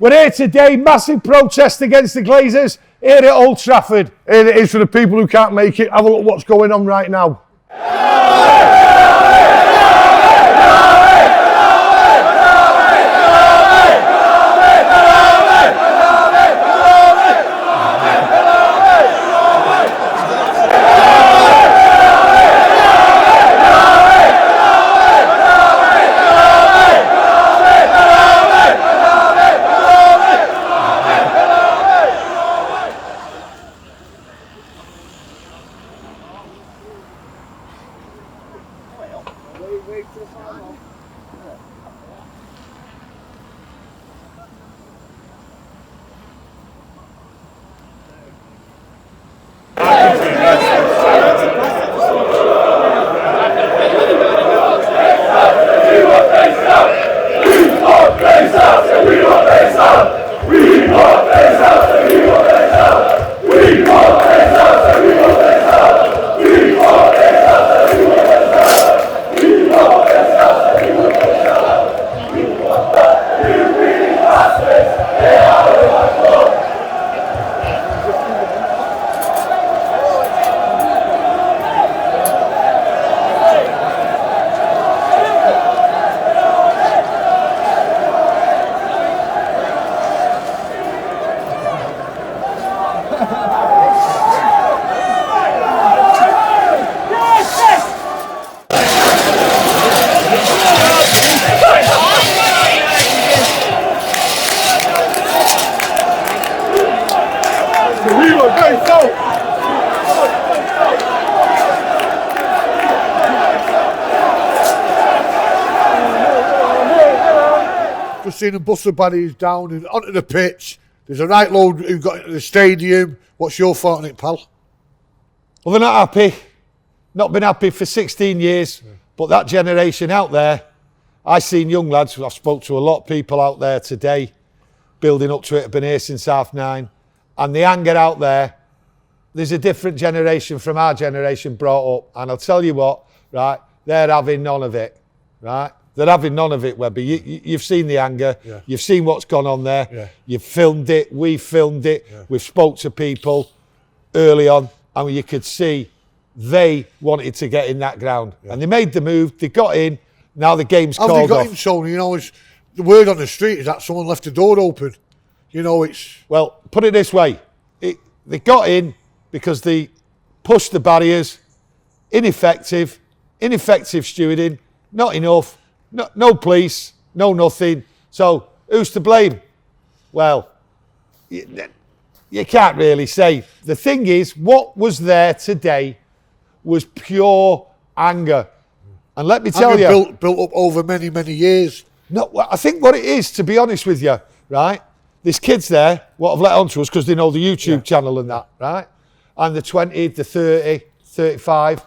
We're here today, massive protest against the Glazers here at Old Trafford. Here it is for the people who can't make it. Have a look what's going on right now. Just seen them bust the barriers down and onto the pitch. There's a right load who got into the stadium. What's your thought on it, pal? Well, they're not happy. Not been happy for 16 years. Yeah. But that generation out there, I've seen young lads, I've spoke to a lot of people out there today, building up to it, have been here since 9:30. And the anger out there, there's a different generation from our generation brought up. And I'll tell you what, right, they're having none of it, right? They're having none of it, Webby. You've seen the anger. Yeah. You've seen what's gone on there. Yeah. You've filmed it. We've filmed it. Yeah. We've spoke to people early on, and you could see they wanted to get in that ground. Yeah. And they made the move. They got in. Now the game's called off. Have they got in, Tony? You know, it's, the word on the street is that someone left the door open. You know, it's... Well, put it this way. They got in because they pushed the barriers. Ineffective stewarding. Not enough. No police, no nothing. So who's to blame? Well, you can't really say. The thing is, what was there today was pure anger. And let me tell you... Built up over many, many years. No, I think what it is, to be honest with you, right? There's kids there, what have let on to us because they know the YouTube channel and that, right? And the 20, the 30, 35...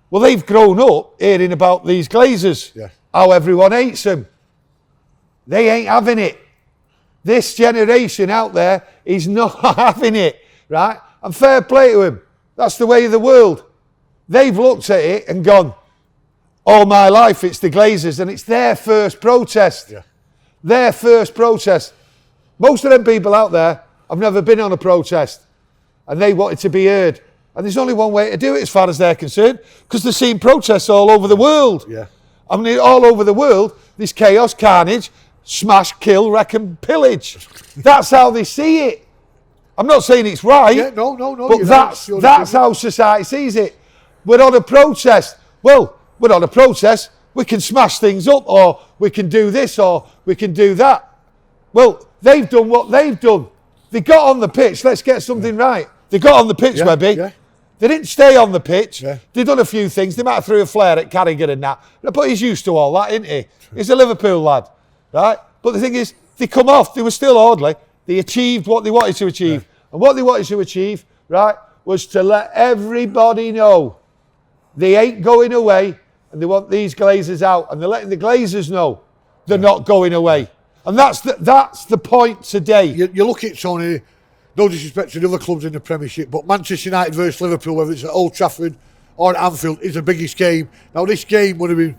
Well, they've grown up hearing about these Glazers, how everyone hates them. They ain't having it. This generation out there is not having it, right? And fair play to them. That's the way of the world. They've looked at it and gone, all my life it's the Glazers, and it's their first protest. Yeah. Their first protest. Most of them people out there have never been on a protest, and they wanted to be heard. And there's only one way to do it as far as they're concerned, because they're seeing protests all over the world. Yeah. I mean, all over the world, there's chaos, carnage, smash, kill, wreck and pillage. That's how they see it. I'm not saying it's right. Yeah, no. But that's how society sees it. We're on a protest. Well, we're on a protest. We can smash things up, or we can do this, or we can do that. Well, they've done what they've done. They got on the pitch. Let's get something right. They got on the pitch, Webby. Yeah. They didn't stay on the pitch. Yeah. They done a few things. They might have threw a flare at Carragher and that. But he's used to all that, isn't he? He's a Liverpool lad, right? But the thing is, they come off. They were still orderly. They achieved what they wanted to achieve. Yeah. And what they wanted to achieve, right, was to let everybody know they ain't going away and they want these Glazers out. And they're letting the Glazers know they're not going away. And that's the point today. You look at Tony, no disrespect to the other clubs in the Premiership, but Manchester United versus Liverpool, whether it's at Old Trafford or at Anfield, is the biggest game. Now, this game would have been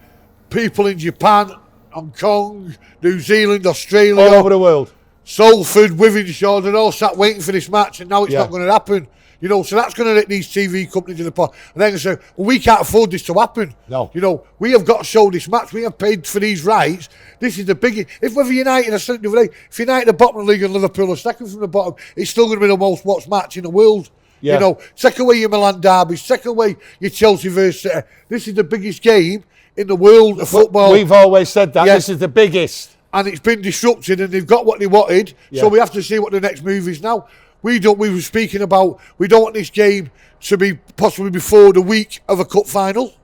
people in Japan, Hong Kong, New Zealand, Australia, all over the world. Salford, Wythenshawe, they're all sat waiting for this match, and now it's Yeah. not going to happen. You know, so that's going to let these TV companies in the pot. And they're going to say, well, we can't afford this to happen. No. You know, we have got to show this match. We have paid for these rights. This is the biggest. If whether United, I said it the other day, if United are bottom of the league and Liverpool are second from the bottom, it's still going to be the most watched match in the world. Yeah. You know, take away your Milan derby, take away your Chelsea versus City. This is the biggest game in the world of football. We've always said that. Yeah. This is the biggest. And it's been disrupted, and they've got what they wanted. Yeah. So we have to see what the next move is now. We were speaking about, we don't want this game to be possibly before the week of a cup final.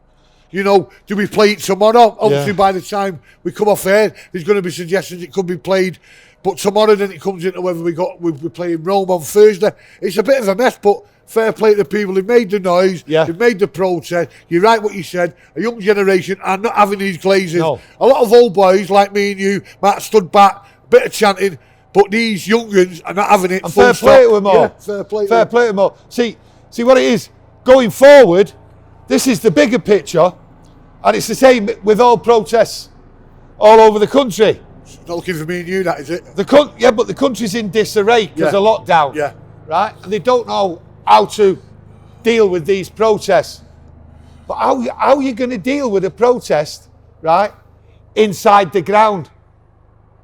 You know, do we play it tomorrow? Obviously, by the time we come off air, there's going to be suggestions it could be played. But tomorrow, then it comes into whether we're playing Rome on Thursday. It's a bit of a mess, but fair play to the people who made the noise, who made the protest. You're right what you said. A young generation are not having these Glazers. No. A lot of old boys like me and you, Matt, stood back, bit of chanting. But these young guns are not having it. And fair play to them all. Yeah, fair play to them all. See what it is? Going forward, this is the bigger picture, and it's the same with all protests all over the country. It's not looking for me and you, that is it? Yeah, but the country's in disarray because of lockdown. Yeah. Right? And they don't know how to deal with these protests. But how are you going to deal with a protest, right, inside the ground?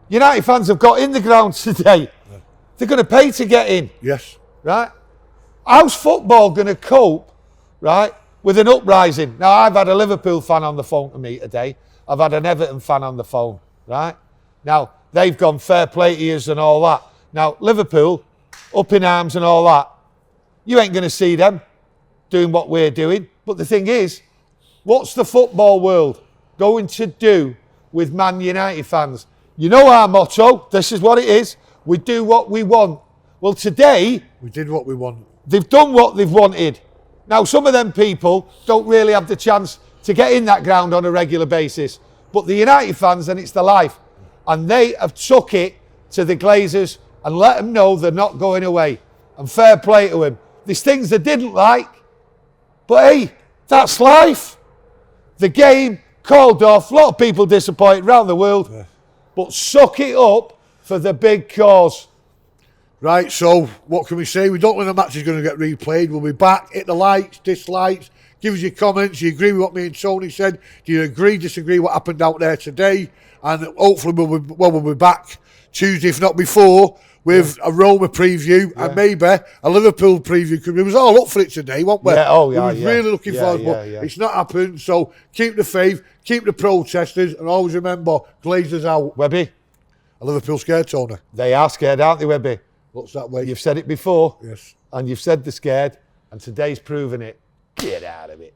United fans have got in the ground today. Yeah. They're going to pay to get in. Yes. Right? How's football going to cope, right, with an uprising? Now, I've had a Liverpool fan on the phone to me today. I've had an Everton fan on the phone, right? Now, they've gone fair play to yous and all that. Now, Liverpool, up in arms and all that. You ain't going to see them doing what we're doing. But the thing is, what's the football world going to do with Man United fans? You know our motto, this is what it is, we do what we want. Well, today, we did what we want. They've done what they've wanted. Now, some of them people don't really have the chance to get in that ground on a regular basis. But the United fans, and it's their life, and they have took it to the Glazers and let them know they're not going away. And fair play to them. There's things they didn't like, but hey, that's life. The game called off, a lot of people disappointed around the world. Yeah. But suck it up for the big cause. Right, so what can we say? We don't know when the match is going to get replayed. We'll be back. Hit the likes, dislikes. Give us your comments. Do you agree with what me and Tony said? Do you agree, disagree what happened out there today? And hopefully we'll be back Tuesday, if not before, with a Roma preview and maybe a Liverpool preview. Because we was all up for it today, weren't we? Yeah, we was really looking forward, but it's not happened. So keep the faith, keep the protesters, and always remember, Glazers out. Webby? A Liverpool scared, Tony? They are scared, aren't they, Webby? What's that way? You've said it before. Yes. And you've said they're scared, and today's proven it. Get out of it.